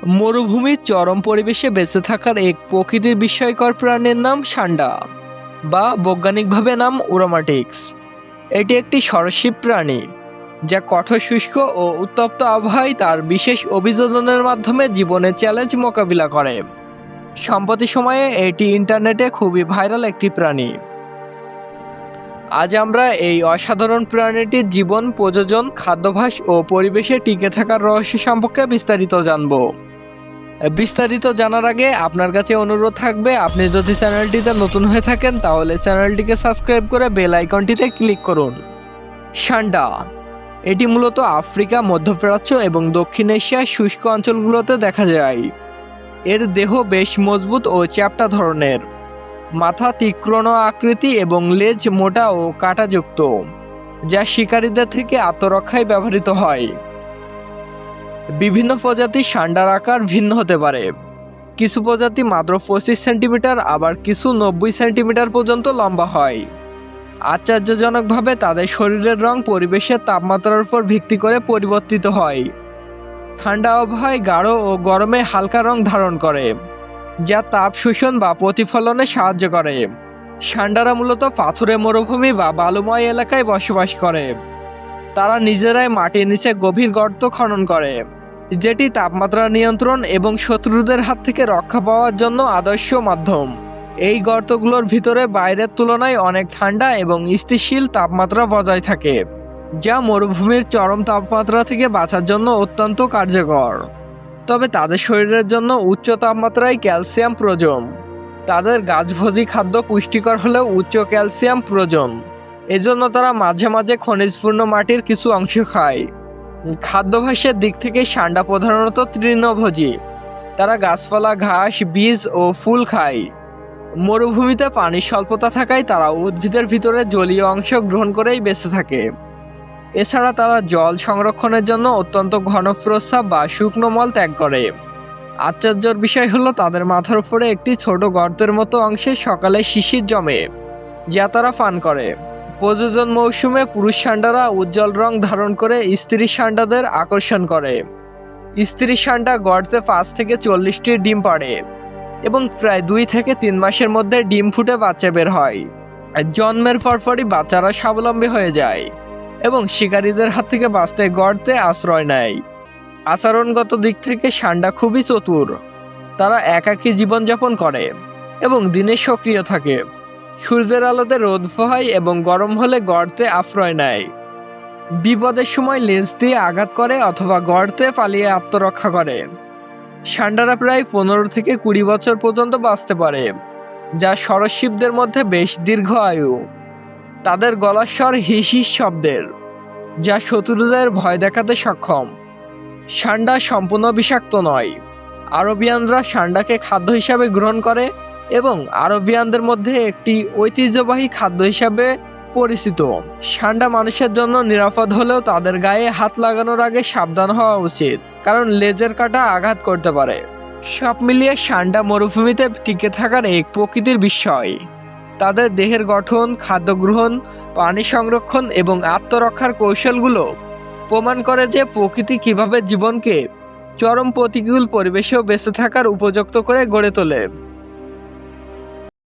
মরুভূমির চরম পরিবেশে বেঁচে থাকার এক প্রকৃতির বিস্ময়কর প্রাণীর নাম সান্ডা বা বৈজ্ঞানিকভাবে নাম উরামাটিক্স। এটি একটি সরীসৃপ প্রাণী যা কঠোর শুষ্ক ও উত্তপ্ত আবহাওয়ায় তার বিশেষ অভিযোজনের মাধ্যমে জীবনের চ্যালেঞ্জ মোকাবিলা করে। সম্প্রতি সময়ে এটি ইন্টারনেটে খুবই ভাইরাল একটি প্রাণী। আজ আমরা এই অসাধারণ প্রাণীটির জীবন, প্রজনন, খাদ্যাভ্যাস ও পরিবেশে টিকে থাকার রহস্য সম্পর্কে বিস্তারিত জানব। বিস্তারিত জানার আগে আপনার কাছে অনুরোধ থাকবে, আপনি যদি চ্যানেলটিতে নতুন হয়ে থাকেন তাহলে চ্যানেলটিকে সাবস্ক্রাইব করে বেল আইকনটিতে ক্লিক করুন। সান্ডা এটি মূলত আফ্রিকা, মধ্যপ্রাচ্য এবং দক্ষিণ এশিয়ার শুষ্ক অঞ্চলগুলোতে দেখা যায়। এর দেহ বেশ মজবুত ও চ্যাপ্টা ধরনের, মাথা তীক্ষ্ণ আকৃতি এবং লেজ মোটা ও কাঁটাযুক্ত, যা শিকারীদের থেকে আত্মরক্ষায় ব্যবহৃত হয়। বিভিন্ন প্রজাতির সান্ডার আকার ভিন্ন হতে পারে। কিছু প্রজাতি মাত্র 25 সেন্টিমিটার, আবার কিছু 90 সেন্টিমিটার পর্যন্ত লম্বা হয়। আশ্চর্যজনকভাবে তাদের শরীরের রং পরিবেশের তাপমাত্রার উপর ভিত্তি করে পরিবর্তিত হয়। ঠান্ডা আবহাওয়ায় গাঢ় ও গরমে হালকা রং ধারণ করে, যা তাপ শোষণ বা প্রতিফলনে সাহায্য করে। সান্ডারা মূলত পাথুরে মরুভূমি বা বালুময় এলাকায় বসবাস করে। তারা নিজেরাই মাটির নিচে গভীর গর্ত খনন করে, যেটি তাপমাত্রা নিয়ন্ত্রণ এবং শত্রুদের হাত থেকে রক্ষা পাওয়ার জন্য আদর্শ মাধ্যম। এই গর্তগুলোর ভিতরে বাইরের তুলনায় অনেক ঠান্ডা এবং স্থিতিশীল তাপমাত্রা বজায় থাকে, যা মরুভূমির চরম তাপমাত্রা থেকে বাঁচার জন্য অত্যন্ত কার্যকর। তবে তাদের শরীরের জন্য উচ্চ তাপমাত্রায় ক্যালসিয়াম প্রয়োজন। তাদের গাছভোজী খাদ্য পুষ্টিকর হলেও উচ্চ ক্যালসিয়াম প্রয়োজন। এজন্য তারা মাঝে মাঝে খনিজপূর্ণ মাটির কিছু অংশ খায়। খাদ্যাভ্যাসের দিক থেকে সান্ডা প্রধানত তৃণভোজী। তারা গাছপালা, ঘাস, বীজ ও ফুল খায়। মরুভূমিতে পানির স্বল্পতা থাকায় তারা উদ্ভিদের ভিতরে জলীয় অংশ গ্রহণ করেই বেঁচে থাকে। এছাড়া তারা জল সংরক্ষণের জন্য অত্যন্ত ঘন প্রস্রাব বা শুকনো মল ত্যাগ করে। আশ্চর্যের বিষয় হলো তাদের মাথার উপরে একটি ছোট গর্তের মতো অংশে সকালে শিশির জমে, যা তারা পান করে। প্রজনন মৌসুমে পুরুষ সান্ডারা উজ্জ্বল রং ধারণ করে স্ত্রী সান্ডাদের আকর্ষণ করে। স্ত্রী সান্ডা গড়ে 5 থেকে 40টি ডিম পাড়ে এবং প্রায় 2 থেকে 3 মাসের মধ্যে ডিম ফুটে বাচ্চা বের হয়। জন্মের পরপরই বাচ্চারা স্বাবলম্বী হয়ে যায় এবং শিকারীদের হাত থেকে বাঁচতে গর্তে আশ্রয় নেয়। আচরণগত দিক থেকে সান্ডা খুবই চতুর। তারা একাকী জীবনযাপন করে এবং দিনে সক্রিয় থাকে। সূর্যের আলোতে রোদ পোহায় এবং গরম হলে গর্তে আশ্রয় নেয়। বিপদের সময় লেজ দিয়ে আঘাত করে অথবা গর্তে পালিয়ে আত্মরক্ষা করে। সান্ডারা প্রায় 15 থেকে 20 বছর পর্যন্ত বাঁচতে পারে, যা সরীসৃপদের মধ্যে বেশ দীর্ঘ আয়ু। তাদের গলার স্বর হিস হিস শব্দের, যা শত্রুদের ভয় দেখাতে সক্ষম। সান্ডা সম্পূর্ণ বিষাক্ত নয়। আরবিয়ানরা সান্ডাকে খাদ্য হিসাবে গ্রহণ করে এবং আরবিয়ানদের মধ্যে একটি ঐতিহ্যবাহী খাদ্য হিসাবে পরিচিত। সান্ডা মানুষের জন্য নিরাপদ হলেও তাদের গায়ে হাত লাগানোর আগে সাবধান হওয়া উচিত, কারণ লেজের কাঁটা আঘাত করতে পারে। সব মিলিয়ে সান্ডা মরুভূমিতে টিকে থাকার এক প্রকৃতির বিস্ময়। তাদের দেহের গঠন, খাদ্য গ্রহণ, পানি সংরক্ষণ এবং আত্মরক্ষার কৌশলগুলো প্রমাণ করে যে প্রকৃতি কিভাবে জীবনকে চরম প্রতিকূল পরিবেশেও বেঁচে থাকার উপযুক্ত করে গড়ে তোলে।